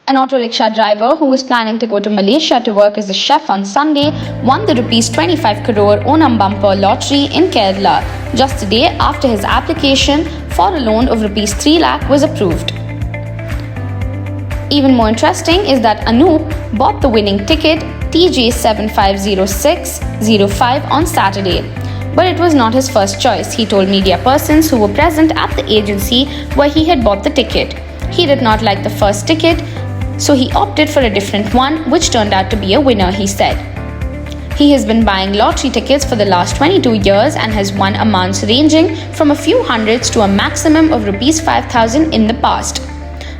An auto rickshaw driver who was planning to go to Malaysia to work as a chef on Sunday won the rupees 25 crore Onam bumper lottery in Kerala just a day after his application for a loan of rupees 3 lakh was approved. Even more interesting is that Anup bought the winning ticket TJ750605 on Saturday. But it was not his first choice, he told media persons who were present at the agency where he had bought the ticket. He did not like the first ticket, so he opted for a different one, which turned out to be a winner, he said. He has been buying lottery tickets for the last 22 years and has won amounts ranging from a few hundreds to a maximum of rupees 5,000 in the past.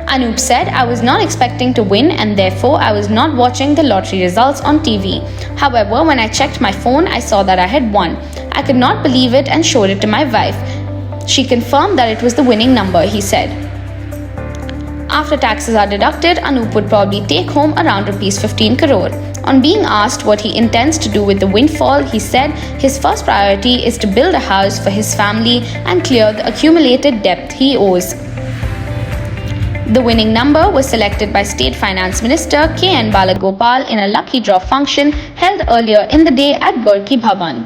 Anup said, "I was not expecting to win and therefore I was not watching the lottery results on TV. However, when I checked my phone, I saw that I had won. I could not believe it and showed it to my wife. She confirmed that it was the winning number," he said. After taxes are deducted, Anup would probably take home around rupees 15 crore. On being asked what he intends to do with the windfall, he said his first priority is to build a house for his family and clear the accumulated debt he owes. The winning number was selected by State Finance Minister K.N. Balagopal in a lucky draw function held earlier in the day at Gorki Bhavan.